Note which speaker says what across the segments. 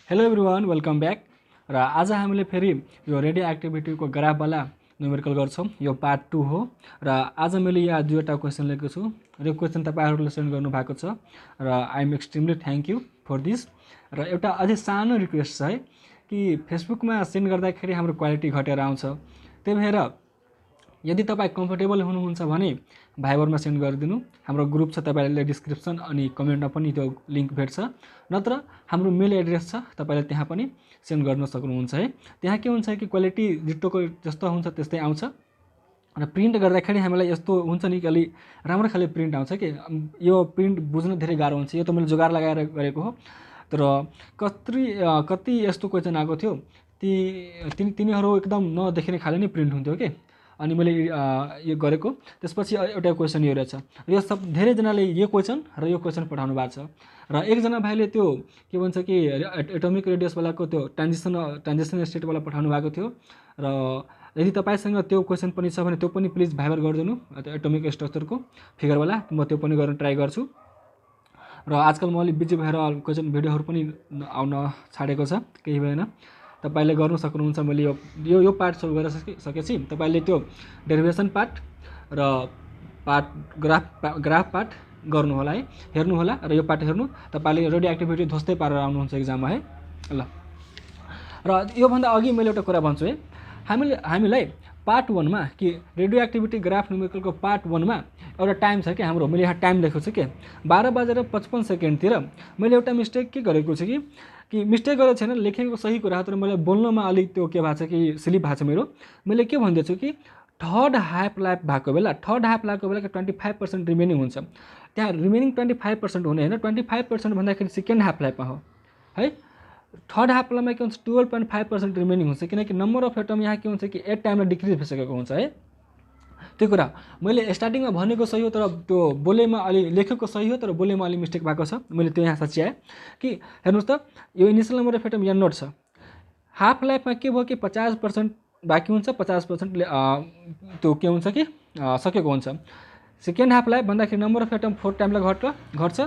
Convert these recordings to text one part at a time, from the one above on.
Speaker 1: Hello everyone, welcome back. र आज हामीले फेरि यो रेडियो एक्टिभिटीको ग्राफवाला न्युमेरिकल गर्छौँ। यो पार्ट 2 हो र आज मैले यहाँ दुईवटा क्वेसन लिएको छु र यो क्वेसन तपाईँहरूले सेन्ड गर्नुभएको छ र I am extremely thank you for this. र एउटा अझै सानो रिक्वेस्ट छ है कि फेसबुकमा सेन्ड गर्दाखेरि हाम्रो क्वालिटी घटेर आउँछ। त्यही भएर यदि तपाईँ कम्फर्टेबल हुनुहुन्छ भने भाइबरमा सेन्ड गरिदिनु। हाम्रो ग्रुप छ, तपाईँले डिस्क्रिप्सन अनि कमेन्टमा पनि त्यो लिङ्क भेट्छ। नत्र हाम्रो मेल एड्रेस छ, तपाईँले त्यहाँ पनि सेन्ड गर्न सक्नुहुन्छ है। त्यहाँ के हुन्छ कि क्वालिटी डिटोको जस्तो हुन्छ त्यस्तै आउँछ र प्रिन्ट गर्दाखेरि हामीलाई यस्तो हुन्छ नि कि अलि राम्रो खाले प्रिन्ट आउँछ कि यो प्रिन्ट बुझ्न धेरै गाह्रो हुन्छ। यो त मैले जोगाड लगाएर गरेको हो, तर कति यस्तो क्वेसन आएको थियो तिनीहरू एकदम नदेखिने खाले नै प्रिन्ट हुन्थ्यो कि। अनि मैले यो गरेको त्यसपछि एउटा क्वेसन यो रहेछ। यो सब धेरैजनाले यो क्वेसन र यो क्वेसन पठाउनु भएको छ र एकजना भाइले त्यो के भन्छ कि एटोमिक रेडियसवालाको त्यो ट्रान्जिसन स्टेटवाला पठाउनु भएको थियो। र यदि तपाईँसँग त्यो क्वेसन पनि छ भने त्यो पनि प्लिज भाइबर गरिदिनु, त्यो एटोमिक स्ट्रक्चरको फिगरवाला। म त्यो पनि गर्न ट्राई गर्छु। र आजकल म अलिक बिजी भएर क्वेसन भिडियोहरू पनि आउन छाडेको छ, केही भएन। तपाईँले गर्नु सक्नुहुन्छ। मैले यो पार्ट सल्भ गरेर सकेपछि तपाईँले त्यो डेरिभेसन पार्ट र ग्राफ पार्ट गर्नु होला है, हेर्नु होला। र यो पार्ट हेर्नु, तपाईँले रेडियो एक्टिभिटी ध्वस्तै पारेर आउनुहुन्छ एक्जाममा है ल। र योभन्दा अघि मैले एउटा कुरा भन्छु है, हामीलाई पार्ट 1 मा कि रेडियो एक्टिभिटी ग्राफ न्युमेरिकलको पार्ट 1 मा एउटा टाइम छ कि हाम्रो। मैले यहाँ टाइम लेखेको छु कि 12:55 मैले एउटा मिस्टेक के गरेको छु कि मिस्टेक गरेको छैन, लेखेको सही कुरा हो, तर मैले बोल्नमा अलिक त्यो के भएको छ कि स्लिप भएको छ मेरो। मैले के भन्दैछु कि थर्ड हाफ लाइफ भएको बेला 25% रिमेनिङ हुन्छ। त्यहाँ रिमेनिङ 25% हुने होइन, 25% भन्दाखेरि सेकेन्ड हाफ लाइफमा हो है। थर्ड हाफ लाइफमा के हुन्छ 12.5% रिमेनिङ हुन्छ, किनकि नम्बर अफ एटम यहाँ के हुन्छ कि 8 टाइममा डिक्रिज भइसकेको हुन्छ है। त्यो कुरा मैले स्टार्टिङमा भनेको सही हो, तर त्यो बोलेमा अलि लेखेको सही हो, तर बोलेमा अलि मिस्टेक भएको छ। मैले त्यो यहाँ सच्याएँ कि हेर्नुहोस् त, यो इनिसियल नम्बर अफ एटम यहाँ नोट छ। हाफ लाइफमा के भयो कि 50% बाँकी हुन्छ, 50% त्यो के हुन्छ कि सकेको हुन्छ। सेकेन्ड हाफ लाइफ भन्दाखेरि नम्बर अफ एटम 4 टाइमलाई घट्छ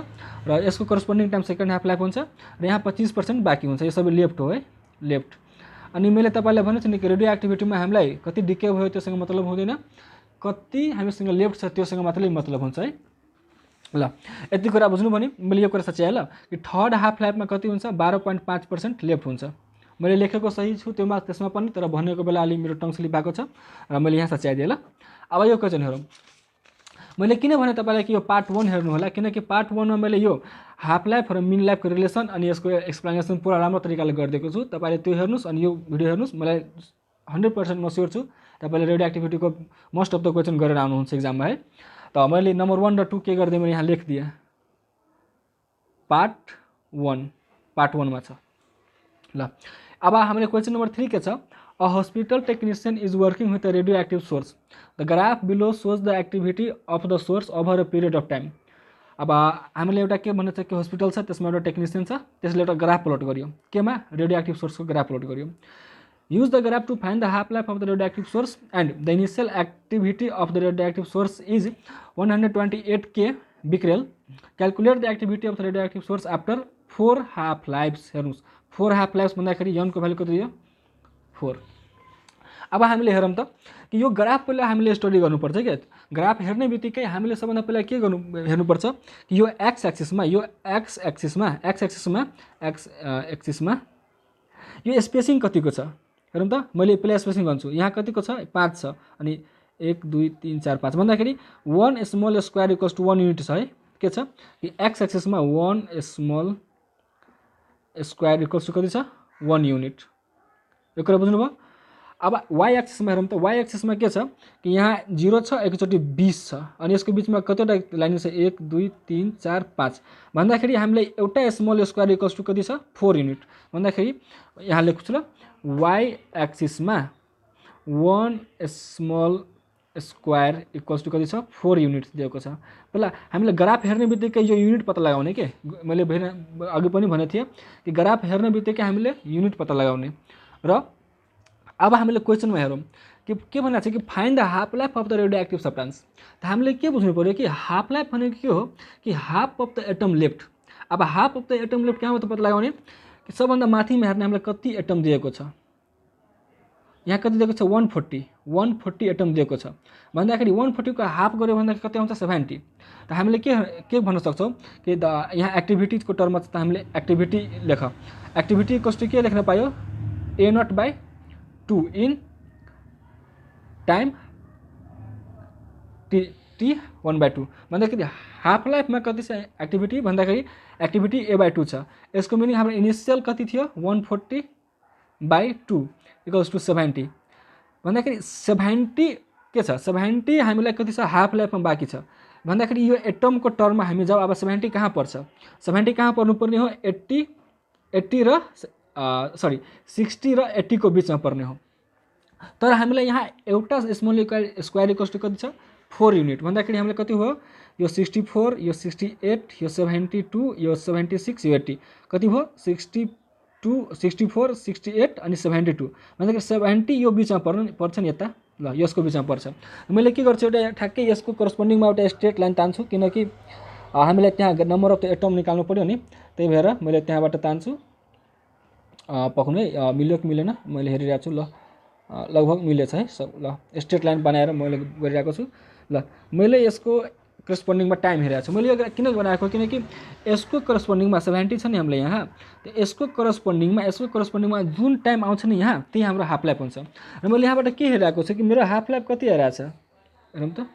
Speaker 1: र यसको corresponding time second half life हुन्छ र यहाँ 25% बाँकी हुन्छ। यो सबै लेफ्ट हो है, लेफ्ट। अनि मैले तपाईँलाई भनेको छु नि कि रेडियो एक्टिभिटीमा हामीलाई कति डिके भयो त्योसँग मतलब हुँदैन, कति हामीसँग लेफ्ट छ त्योसँग मात्रै मतलब हुन्छ है ल। यति कुरा बुझ्नु भने मैले यो कुरा सच्याएँ ल कि थर्ड हाफ लाइफमा कति हुन्छ 12.5% लेफ्ट हुन्छ। मैले लेखेको सही छु त्यसमा पनि, तर भनेको बेला अलि मेरो टङ स्लिप भएको छ र मैले यहाँ सच्याइदिएँ ल। अब यो क्वेसन हेरौँ। मैले किन भने तपाईँलाई कि यो पार्ट 1 हेर्नु होला, किनकि पार्ट 1 मा मैले यो हाफ लाइफ र मिन लाइफको रिलेसन अनि यसको एक्सप्लेनेसन पुरा राम्रो तरिकाले गरिदिएको छु। तपाईँले त्यो हेर्नुहोस् अनि यो भिडियो हेर्नुहोस्। मलाई 100% म स्योर छु तपाईँले रेडियो एक्टिभिटीको मोस्ट अफ द क्वेसन गरेर आउनुहुन्छ एक्जाममा है। त मैले नम्बर 1 र 2 के गरिदिएँ, मैले यहाँ लेखिदिएँ पार्ट 1 मा छ ल। अब हामीले क्वेसन नम्बर 3 के छ, a hospital technician is working with a radio active source. The graph below shows the activity of the source over a period of time. अब हामीले एउटा के भन्नु छ कि हस्पिटल छ, त्यसमा एउटा टेक्निशियन छ, त्यसले एउटा ग्राफ प्लट गर्यो, केमा रेडियो एक्टिभ सोर्सको ग्राफ प्लट गर्यो। use the graph to find the half life of the radioactive source and the initial activity of the radioactive source is 128 becquerel. Calculate the activity of the radioactive source after 4 half lives। हेर्नुहोस् 4 half lives भन्दाखेरि n को value कति दियो 4। अब हामीले हेरौँ त कि यो ग्राफ पहिला हामीले स्टडी गर्नुपर्छ क्या। ग्राफ हेर्ने बित्तिकै हामीले सबभन्दा पहिला के हेर्नुपर्छ कि यो एक्स एक्सिसमा यो स्पेसिङ कतिको छ हेरौँ त। मैले पहिला स्पेसिङ गर्छु, यहाँ कतिको छ 5 छ, अनि 1 2 3 4 5 भन्दाखेरि 1 small square equals to 1 unit छ है। के छ कि एक्स एक्सिसमा 1 स्मल स्क्वायर इक्वल्स टु कति छ 1 युनिट। यो कुरा बुझ्नुभयो। अब वाइ एक्सिसमा हेरौँ त, वाइ एक्सिसमा के छ कि यहाँ 0 छ, एकचोटि 20 छ, अनि यसको बिचमा कतिवटा लाइन छ 1 2 3 4 5 भन्दाखेरि हामीलाई एउटा स्मल स्क्वायर इक्वल्स टु कति छ 4 युनिट भन्दाखेरि यहाँ लेख्छु ल, वाइ एक्सिसमा 1 स्मल स्क्वायर इक्वल्स टु कति छ 4 युनिट दिएको छ। पहिला हामीले ग्राफ हेर्ने बित्तिकै यो युनिट पत्ता लगाउने के। मैले अघि पनि भनेको थिएँ कि ग्राफ हेर्ने बित्तिकै हामीले युनिट पत्ता लगाउने। र अब हामीले क्वेसनमा हेरौँ कि के भनेको छ कि find the half life of the radio active substance. त हामीले के बुझ्नु पऱ्यो कि हाफ लाइफ भनेको के हो कि half of the atom left. अब half of the atom left कहाँबाट पत्ता लगाउने कि सबभन्दा माथिमा हेर्ने हामीलाई कति एटम दिएको छ, यहाँ कति दिएको छ 140 एटम दिएको छ भन्दाखेरि 140 को हाफ गऱ्यो भन्दाखेरि कति आउँछ 70। त हामीले के भन्न सक्छौँ कि यहाँ एक्टिभिटीको टर्ममा त हामीले एक्टिभिटी लेख, एक्टिभिटी कस्तो के लेख्न पायो A0/2 इन टाइम टी 1/2 भन्दाखेरि हाफ लाइफमा कति छ एक्टिभिटी भन्दाखेरि एक्टिभिटी A/2 छ। यसको मिनिङ हाम्रो इनिसियल कति थियो 140/2 = 70 भन्दाखेरि 70 के छ 70 हामीलाई कति छ हाफ लाइफमा बाँकी छ भन्दाखेरि यो एटमको टर्ममा हामी जाऊ। अब 70 कहाँ पर्छ, 70 कहाँ पर्नुपर्ने हो 60 र 80 को बिचमा पर्ने हो। तर हामीलाई यहाँ एउटा स्मल स्क्वायर इक्वल्स टु कति छ 4 युनिट भन्दाखेरि हामीलाई कति हो यो 64 यो 68 यो 72 यो 76 यो 80 कति भयो 62 64 68 अनि 72 भन्दाखेरि 70 यो बिचमा पर्छ नि यता ल यसको बिचमा पर्छ। मैले के गर्छु एउटा ठ्याक्कै यसको करस्पोन्डिङमा एउटा स्ट्रेट लाइन तान्छु किनकि हामीलाई त्यहाँ नम्बर अफ द एटम निकाल्नु पर्यो नि, त्यही भएर मैले त्यहाँबाट तान्छु। पक्नु है मिल्यो कि मिलेन मैले हेरिरहेको छु। ल लगभग मिलेछ है सब। ल स्ट्रेट लाइन बनाएर मैले गरिरहेको छु। ल मैले यसको करस्पोन्डिङमा टाइम हेरेको छु। मैले यो किन बनाएको किनकि यसको करस्पोन्डिङमा 70 छ नि हामीले यहाँ, त यसको करस्पोन्डिङमा जुन टाइम आउँछ नि यहाँ त्यही हाम्रो हाफ लाइफ हुन्छ। र मैले यहाँबाट के हेरेको छु कि मेरो हाफ लाइफ कति हेरेको छ हेरौँ त,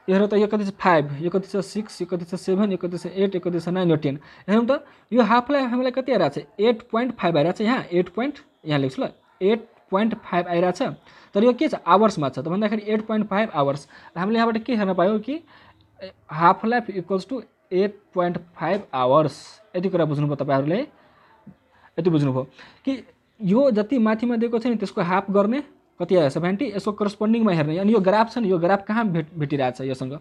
Speaker 1: हेरौँ त यो कति छ 5 यो कति छ 6 यो कति छ 7 यो कति छ 8 यो कति छ 9 यो 10 हेरौँ त यो हाफ लाइफ हामीलाई कति आइरहेको छ 8.5 आइरहेको छ यहाँ 8 यहाँ लेख्छु ल 8.5 आइरहेको छ। तर यो के छ आवर्समा छ त भन्दाखेरि 8.5 आवर्स। हामीले यहाँबाट के हेर्न पायो कि half life equals to 8.5 hours. यति कुरा बुझ्नुभयो तपाईँहरूले, यति बुझ्नुभयो कि यो जति माथिमा दिएको छ नि त्यसको हाफ गर्ने कति आयो 70, यसको करस्पोन्डिङमा हेर्ने। अनि यो ग्राफ छ नि यो ग्राफ कहाँ भेटिरहेछ योसँग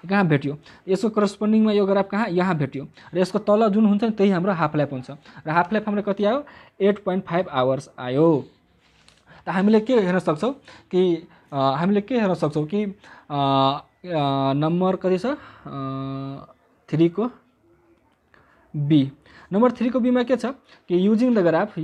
Speaker 1: कहाँ भेट्यो, यसको करस्पोन्डिङमा यो ग्राफ कहाँ यहाँ भेट्यो र यसको तल जुन हुन्छ नि त्यही हाम्रो हाफ लाइफ हुन्छ। र हाफ लाइफ हाम्रो कति आयो 8.5 आवर्स आयो। त हामीले के हेर्न सक्छौँ कि नम्बर कति छ 3 को बी, नम्बर 3 को बीमा के छ कि using the graph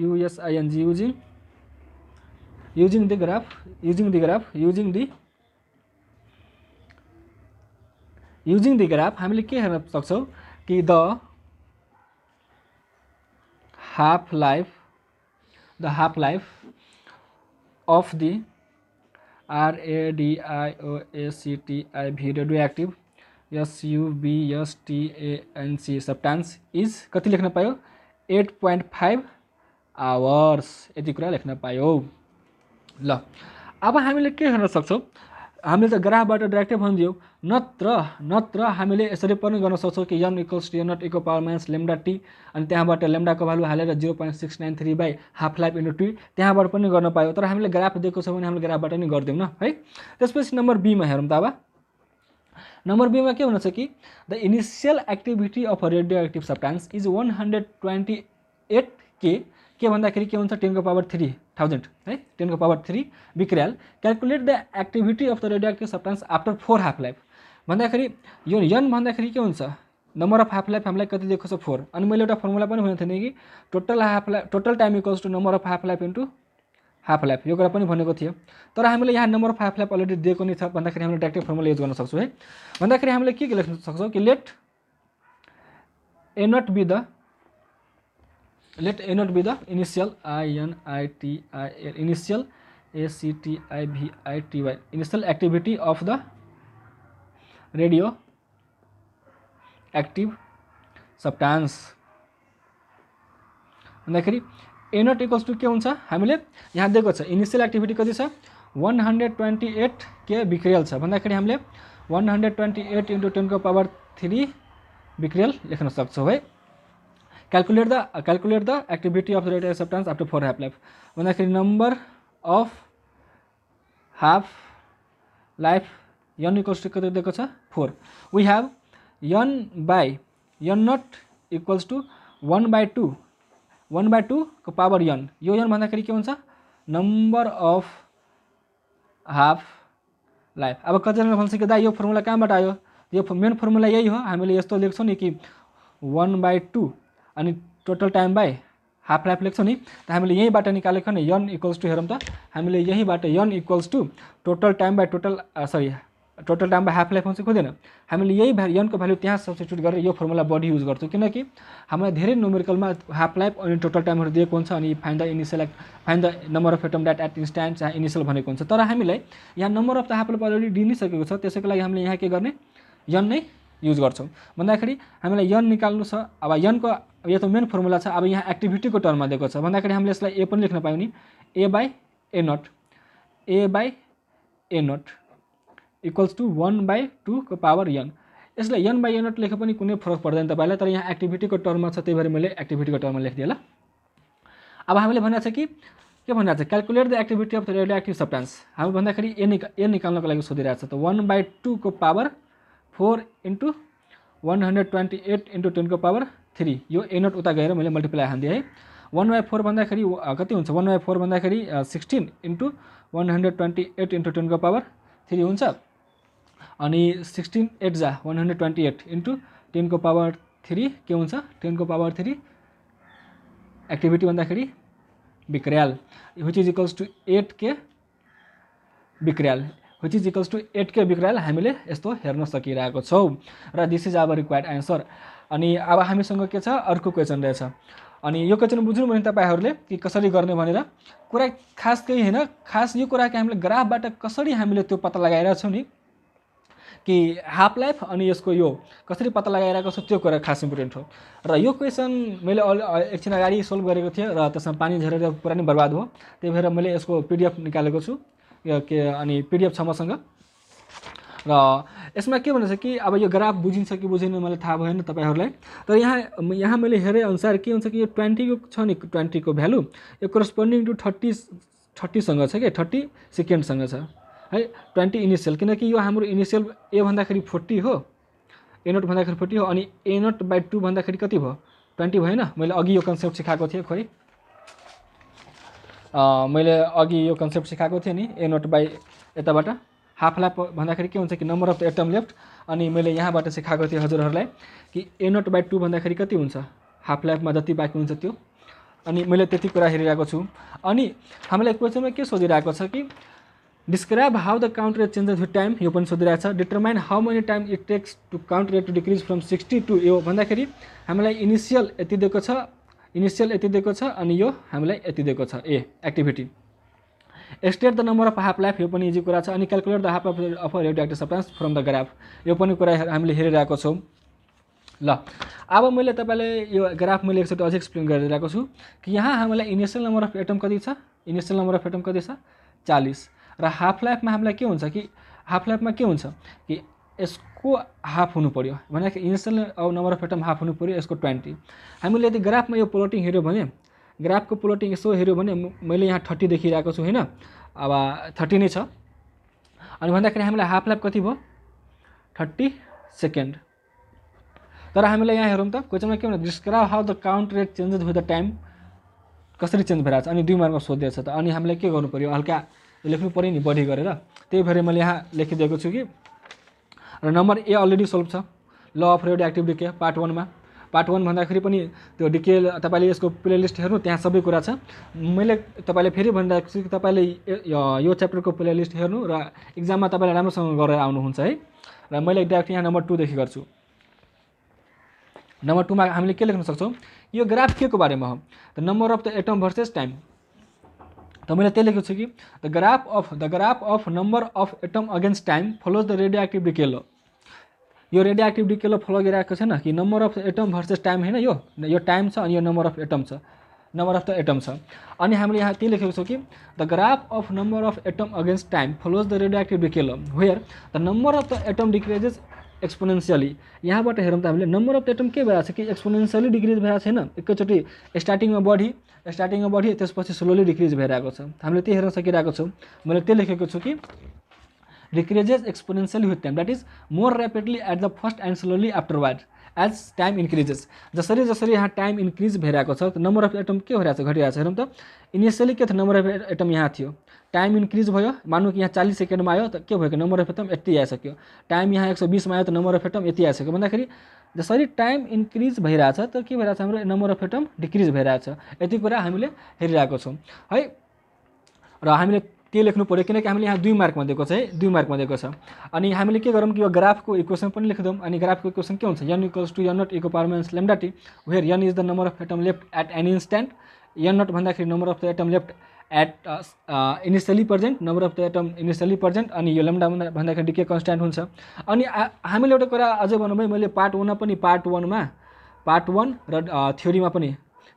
Speaker 1: using the graph हामीले के हेर्न सक्छौँ कि the half life of the radioactive radioactive substance substance is कति लेख्न पायो 8.5 आवर्स। यति कुरा लेख्न पायो। ल अब हामीले के हेर्न सक्छौँ, हामीले त ग्राफबाट डाइरेक्टै भनिदियो, नत्र हामीले यसरी पनि गर्न सक्छौँ कि n = n0 एको पावर माइनस लेम्डा टी अनि त्यहाँबाट लेम्डाको भ्यालु हालेर 0.693 हाफ लाइफ इन्टु टी त्यहाँबाट पनि गर्न पायो। तर हामीले ग्राफ दिएको छ भने हामीले ग्राफबाट नि गर्दैनौँ न है। त्यसपछि नम्बर बीमा हेरौँ त। अब नम्बर बीमा के हुनेछ कि the initial activity of a radioactive substance is 128 के भन्दाखेरि के हुन्छ 10⁻³ है 10⁻³ becquerel. Calculate the activity of the radioactive substance after 4 half life भन्दाखेरि यो n भन्दाखेरि के हुन्छ नम्बर अफ हाफ लाइफ हामीलाई कति दिएको छ 4। अनि मैले एउटा फर्मुला पनि भनेको थिएँ कि total time equals to number of half life into half life, यो कुरा पनि भनेको थियो। तर हामीले यहाँ number of half life already दिएको नै छ भन्दाखेरि हामीले डाइरेक्ट फर्मुला युज गर्न सक्छौँ है। भन्दाखेरि हामीले के लेख्न सक्छौँ कि late A0 be the initial initial initial activity of the radioactive substance भन्दाखेरि A0 इक्वल्स टु के हुन्छ हामीले यहाँ दिएको छ इनिसियल एक्टिभिटी कति छ 128 के बिक्रियल छ भन्दाखेरि हामीले 128 × 10⁻³ बिक्रियल लेख्न सक्छौँ है। Calculate the activity of the radioactive substance after 4 half life भन्दाखेरि number of half life n equals to कति दिएको छ 4। We have n/n0 equals to 1/2 को पावर n। यो n भन्दाखेरि के हुन्छ नम्बर अफ हाफ लाइफ। अब कतिजनाले भन्छ कि दा यो फर्मुला कहाँबाट आयो, यो मेन फर्मुला यही हो। हामीले यस्तो लेख्छौँ नि कि 1/2 अनि total time by half life लेख्छौँ नि त हामीले यहीँबाट निकालेको नि n इक्वल्स टू हेरौँ त हामीले यहीँबाट n equals to total time by total time by half life हुन्छ खोज्दैन हामीले यही n को भ्यालु त्यहाँ सब्स्टिट्युट गरेर यो फर्मुला बढी युज गर्छौँ किनकि हामीलाई धेरै न्युमेरिकलमा हाफ लाइफ अनि टोटल टाइमहरू दिएको हुन्छ अनि find the number of atom that at instant चाहे इनिसियल भनेको हुन्छ तर हामीलाई यहाँ number of the half life already दिइ नै सकेको छ त्यसैको लागि हामीले यहाँ के गर्ने n नै युज गर्छौँ भन्दाखेरि हामीलाई n निकाल्नु छ अब n को यो त मेन फर्मुला छ अब यहाँ एक्टिभिटीको टर्ममा दिएको छ भन्दाखेरि हामीले यसलाई ए पनि लेख्न पायौँ नि a by A naught equals to 1/2 को पावर n यसलाई n बाई ए नट लेखे पनि कुनै फरक पर्दैन तपाईँलाई तर यहाँ एक्टिभिटीको टर्ममा छ त्यही भएर मैले एक्टिभिटीको टर्ममा लेखिदिएँ ल अब हामीले भनेको छ कि के भनिरहेको छ calculate the activity of the radio active substance हामी भन्दाखेरि ए निकाल्नको लागि सोधिरहेको छ त 1/2 को पावर 4 इन्टु 128 इन्टु 10 को पावर 3 यो ए नट उता गएर मैले मल्टिप्लाई हान्दिएँ है 1/4 भन्दाखेरि कति हुन्छ 1/4 भन्दाखेरि 16 इन्टु 128 इन्टु 10 को पावर 3 हुन्छ अनि 16 8 जा 128 इन्टु 10 को पावर 3 के हुन्छ 10 को पावर 3 एक्टिभिटी भन्दाखेरि becquerel which is equals to 8 के becquerel which is equals to 8 के बिक्रियाल हामीले यस्तो हेर्न सकिरहेको छौँ र this is our required answer अनि अब हामीसँग के छ अर्को क्वेसन रहेछ अनि यो क्वेसन बुझ्नु भने तपाईहरूले कि कसरी गर्ने भनेर कुरा खास केही हैन खास यो कुरा कि हामीले ग्राफबाट कसरी हामीले त्यो पत्ता लगाइरहेको छौँ नि कि हाफ लाइफ अनि यसको यो कसरी पत्ता लगाइरहेको छ त्यो कुरा खास इम्पोर्टेन्ट हो र यो क्वेसन मैले एकछिन अगाडि सोल्भ गरेको थिएँ र त्यसमा पानी झरेर पुरा नै बर्बाद भयो त्यही भएर मैले यसको पीडीएफ निकालेको छु के अनि पीडीएफ छ मसँग र यसमा के भन्छ कि अब यो ग्राफ बुझिन्छ कि बुझिन मलाई थाहा भएन तपाईहरुलाई तर यहाँ मैले हेरे अनुसार के हुन्छ कि यो 20 को छ नि 20 को भ्यालु यो करस्पोन्डिङ टु 30 सँग छ के 30 सेकेन्ड सँग छ है 20 इनिशियल किनकि यो हाम्रो इनिशियल ए भन्दाखेरि 40 हो ए नोट भन्दाखेरि 40 हो अनि ए नोट बाइ 2 भन्दाखेरि कति भयो 20 भएन मैले अघि यो कन्सेप्ट सिकाएको थिएँ खोइ मैले अघि यो कन्सेप्ट सिकाएको थिएँ नि ए नोट बाइ यताबाट हाफ लाइफ भन्दाखेरि के हुन्छ कि number of the atom left अनि मैले यहाँबाट सिकाएको थिएँ हजुरहरूलाई कि ए नोट बाइ 2 भन्दाखेरि कति हुन्छ हाफ लाइफमा जति बाँकी हुन्छ त्यो अनि मैले त्यति कुरा हेरिरहेको छु अनि हामीलाई क्वेसनमा के सोधिरहेको छ कि describe how the count rate changes with time यो पनि सोधिरहेको छ determine how many time it takes to count rate to decrease from 60 to यो भन्दाखेरि हामीलाई इनिशियल यति दिएको छ अनि यो हामीलाई यति दिएको छ a activity states the number of half life यो पनि इजी कुरा छ अनि calculate the half of radioactive substance from the graph यो पनि कुरा हामीले हेरिरहेको छौँ ल अब मैले तपाईलाई यो ग्राफ मैले एकचोटि अझै एक्सप्लेन गरिरहेको छु कि यहाँ हामीलाई इनिशियल नम्बर अफ एटम कति छ इनिशियल नम्बर अफ एटम कति छ 40 र हाफ लाइफमा हामीलाई के हुन्छ कि हाफ लाइफमा के हुन्छ कि यसको हाफ हुनु पर्यो भनेको initial number of atom half हुनु पर्यो यसको 20 हामीले यदि ग्राफमा यो प्लोटिङ हेर्यो भने ग्राफको प्लोटिङ यसो हेर्यो भने मैले यहाँ 30 देखिरहेको छु हैन अब 30 नै छ अनि भन्दाखेरि हामीलाई हाफ लाइफ कति भयो 30 सेकेन्ड तर हामीलाई यहाँ हेरौँ त क्वेसनमा के भन्छ describe how the count rate changes with the time कसरी चेन्ज भइरहेको छ अनि 2 मार्कमा सोधिएको छ त अनि हामीलाई के गर्नु पर्यो हल्का लेख्नु पर्यो नि बढी गरेर त्यही भएर मैले यहाँ लेखिदिएको छु कि र नम्बर ए अलरेडी सोल्भ छ law of radioactive decay part 1 मा पार्ट 1 भन्दाखेरि पनि त्यो डिके तपाईले यसको प्लेलिस्ट हेर्नु त्यहाँ सबै कुरा छ मैले तपाईलाई फेरि भनिरहेको छु कि तपाईले यो च्याप्टरको प्लेलिस्ट हेर्नु र एक्जाममा तपाईले राम्रोसँग गरेर आउनुहुन्छ है र मैले डाइरेक्ट यहाँ नम्बर 2 देखि गर्छु नम्बर 2 मा हामीले के लेख्न सक्छौं यो ग्राफ के को बारेमा हो the number of the atom versus time त मैले त्यही लेखेको छु कि the graph of number of atom against time follows the radioactive decay ल यो रेडियोएक्टिभ डिके ल फलो गरिरहेको छैन कि number of atom versus time हैन यो टाइम छ अनि यो नम्बर अफ एटम छ नम्बर अफ द एटम छ अनि हामीले यहाँ त्यही लेखेको छ कि the graph of number of atom against time follows the radioactive decay law where the number of the atom decreases exponentially यहाँबाट हेरौँ त हामीले नम्बर अफ एटम के भइरहेको छ कि एक्सपोनेन्शियली डिक्रिज भइरहेको छैन एकैचोटि स्टार्टिङमा बढी त्यसपछि स्लोली डिक्रिज भइरहेको छ हामीले त्यही हेर्न सकिरहेको छौँ मैले त्यही लेखेको छु कि decreases exponentially with time that is more rapidly at the first and slowly afterward as time increases जसरी यहाँ टाइम इन्क्रिज भइरहेको छ नम्बर अफ एटम के भइरहेको छ घटिरहेको छ हेरौँ त इनिशियली के थियो नम्बर अफ एटम यहाँ थियो टाइम इन्क्रिज भयो, मानौँ कि यहाँ 40 सेकेन्डमा आयो त के भयो नम्बर अफ एटम यति आइसक्यो, टाइम यहाँ 120 मा आयो त नम्बर अफ एटम यति आइसक्यो भन्दाखेरि जसरी टाइम इन्क्रिज भइरहेछ त के भइरहेछ हाम्रो नम्बर अफ एटम डिक्रिज भइरहेछ। यति कुरा हामीले हेरिरहेको छौँ है। र हामीले के लेख्नु पर्यो किनकि हामीले यहाँ 2 मार्कमा दिएको छ है, 2 मार्कमा दिएको छ। अनि हामीले के गरौँ कि यो ग्राफको इक्वेसन पनि लेखिदिउँ। अनि ग्राफको इक्वेसन के हुन्छ, n equals to n naught e को power minus lambda t where n is the number of atom left at any instant, n naught भन्दाखेरि number of the atom left at initially present, number of the atom initially present, अनि यो lambda भन्दाखेरि decay constant हुन्छ। अनि हामीले एउटा कुरा अझै भन्नु भयो, मैले पार्ट 1 पनि पार्ट 1 र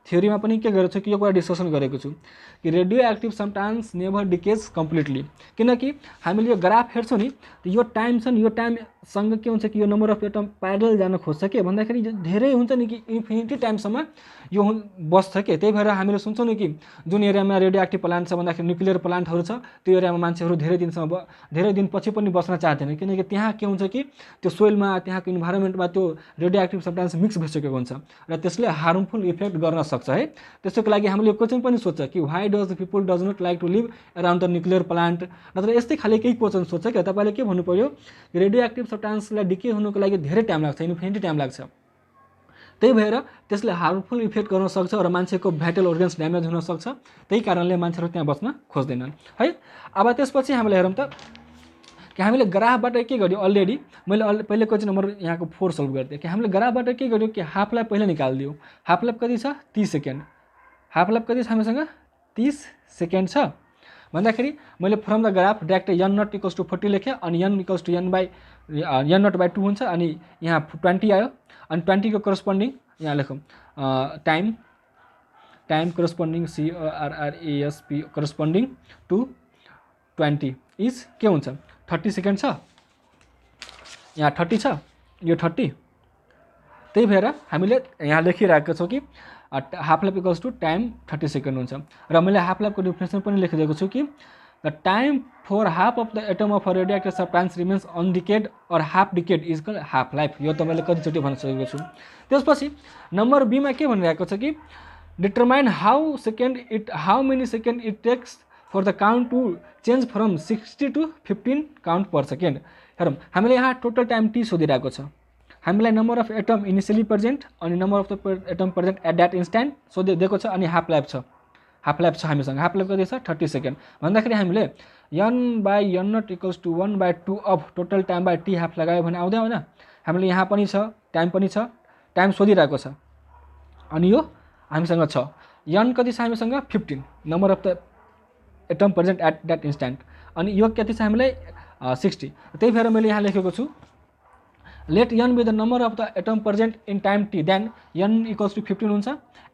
Speaker 1: थ्योरीमा पनि के गरेको छु कि यो कुरा डिस्कसन गरेको छु कि radio active sometimes never decays completely. किनकि हामीले यो ग्राफ हेर्छौँ नि त यो टाइम छ नि, यो टाइमसँग के हुन्छ कि यो नम्बर अफ एटम प्यारल जान खोज्छ के भन्दाखेरि धेरै हुन्छ नि कि इन्फिनिटी टाइमसम्म यो बस्छ के। त्यही भएर हामीले सुन्छौँ नि कि जुन एरियामा रेडियो एक्टिभ प्लान्ट छ भन्दाखेरि न्युक्लियर प्लान्टहरू छ त्यो एरियामा मान्छेहरू धेरै दिनपछि पनि बस्न चाहँदैन, किनकि त्यहाँ के हुन्छ कि त्यो सोइलमा त्यहाँको इन्भाइरोमेन्टमा त्यो रेडियो एक्टिभ सब्सटेन्स मिक्स भइसकेको हुन्छ र त्यसले हार्मफुल इफेक्ट गर्न सक्छ है। त्यसैको लागि हामीले क्वेसन पनि सोध्छ कि why does the people does not like to live around the nuclear plant, नत्र यस्तै खाले केही क्वेसन सोध्छ क्या। तपाईँले के भन्नु पर्यो, रेडियो एक्टिभ सब्सटेन्सलाई डिके हुनुको लागि धेरै टाइम लाग्छ, इन्फिनिटी टाइम लाग्छ। त्यही भएर त्यसले हार्मफुल इफेक्ट गर्न सक्छ र मान्छेको भाइटल अर्गन्स ड्यामेज हुन सक्छ। त्यही कारणले मान्छेहरू त्यहाँ बस्न खोज्दैनन् है। अब त्यसपछि हामीले हेरौँ त कि हामीले ग्राफबाट के गर्यो, अलरेडी मैले पहिले क्वेसन नम्बर यहाँको 4 सल्भ गरिदिएँ कि हामीले ग्राफबाट के गर्यो कि हाफ लाइफ पहिला निकालिदियो। हाफ लाइफ कति छ, 30 सेकेन्ड। हाफ लाइफ कति छ हामीसँग, 30 सेकेन्ड छ भन्दाखेरि मैले from the graph direct n naught equals to 40 लेखेँ अनि n equals to n naught by 2 हुन्छ अनि यहाँ 20 आयो। अनि 20 को करस्पोन्डिङ यहाँ लेखौँ time corresponding CRRASP corresponding to 20 is के हुन्छ 30 सेकेन्ड छ, यहाँ 30 छ, यो 30। त्यही भएर हामीले यहाँ लेखिरहेको छौँ कि half life equals to time 30 second हुन्छ। र मैले हाफ लाइफको डिफिनेसन पनि लेखिदिएको छु कि the time for half of the atom of a radioactive substance remains undecayed or half decayed is called half life. यो त मैले कतिचोटि भनिसकेको छु। त्यसपछि नम्बर बीमा के भनिरहेको छ कि determine how many second it takes for the count to change from 60 to 15 count per second. हेरौँ हामीले यहाँ टोटल टाइम टी सोधिरहेको छ, हामीलाई number of atom initially present अनि number of the atom present at that instant सोधिदिएको छ अनि हाफ लाइफ छ हामीसँग। हाफ लाइफ कति छ 30 सेकेन्ड भन्दाखेरि हामीले n by n naught equals to 1/2 of total time by T half लगायो भने आउँदैन होइन। हामीले यहाँ पनि छ, टाइम पनि छ, टाइम सोधिरहेको छ अनि यो हामीसँग छ। n कति छ हामीसँग 15 number of the atom present at that instant अनि यो कति छ हामीलाई 60। त्यही भएर मैले यहाँ लेखेको छु let n be the number of the atom present in time T then n equals to 15 हुन्छ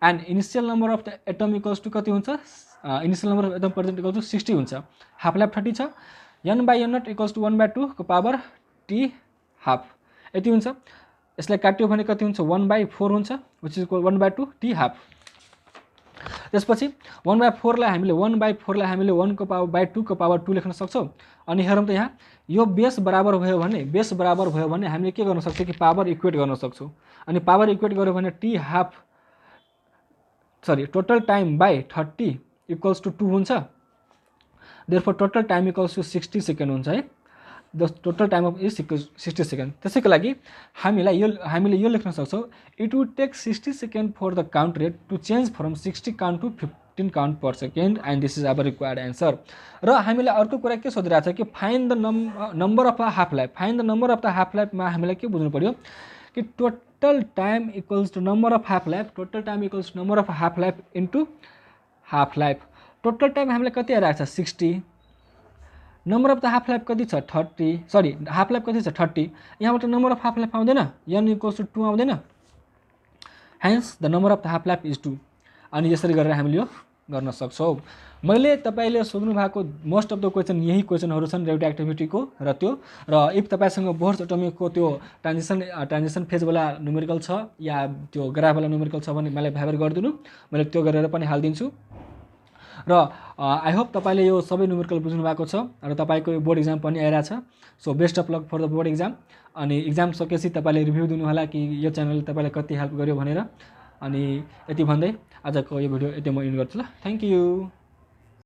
Speaker 1: and initial number of the atom equals to कति हुन्छ, initial number of atom present equals to 60 हुन्छ। Half life 30 छ, n by n naught equals to 1/2 को power T half यति हुन्छ। यसलाई काट्यो भने कति हुन्छ 1/4 हुन्छ which is equal 1/2 T half. त्यसपछि 1/4 लाई हामीले 1 को पावर 2 को पावर 2 लेख्न सक्छौँ। अनि हेरौँ त यहाँ यो बेस बराबर भयो भने हामीले के गर्न सक्छौँ कि पावर इक्वेट गर्न सक्छौँ। अनि पावर इक्वेट गर्यो भने total time by 30 equals to 2 हुन्छ। Therefore total time equals to 60 second हुन्छ है। The total time of is 60 second. त्यसैको लागि हामीले यो लेख्न सक्छौँ it would take 60 second for the count rate to change from 60 count to 15 count per second and this is our required answer. र हामीलाई अर्को कुरा के सोधिरहेको छ कि find the number of the half life. Find the number of the half लाइफमा हामीलाई के बुझ्नु पर्यो कि total time equals to number of half life, total time equals to number of half life into half life. Total time हामीलाई कति आइरहेको छ 60, number of the half life कति छ 30, हाफ लाइफ कति छ 30। यहाँबाट नम्बर अफ हाफ लाइफ आउँदैन, n इक्वल्स टु 2 आउँदैन, hence the number of the half life is 2। अनि यसरी गरेर हामीले यो गर्न सक्छौँ। मैले तपाईँले सोध्नु भएको मोस्ट अफ द क्वेसन यही क्वेसनहरू छन् रेडियो एक्टिभिटीको र इफ तपाईँसँग बोर्ड्स एटोमिकको त्यो ट्रान्जिसन फेजवाला न्युमेरिकल छ या त्यो ग्राफवाला न्युमेरिकल छ भने मलाई भाइबर गरिदिनु, मैले त्यो गरेर पनि हालिदिन्छु। र आई होप तपाईँले यो सबै न्युमेरिकल बुझ्नु भएको छ र तपाईँको यो बोर्ड इक्जाम पनि आइरहेछ। So best of luck for the board exam. अनि इक्जाम सकेपछि तपाईँले रिभ्यू दिनु होला कि यो च्यानलले तपाईँलाई कति हेल्प गर्यो भनेर। अनि यति भन्दै आजको यो भिडियो यति म इन्ड गर्छु ल। Thank you.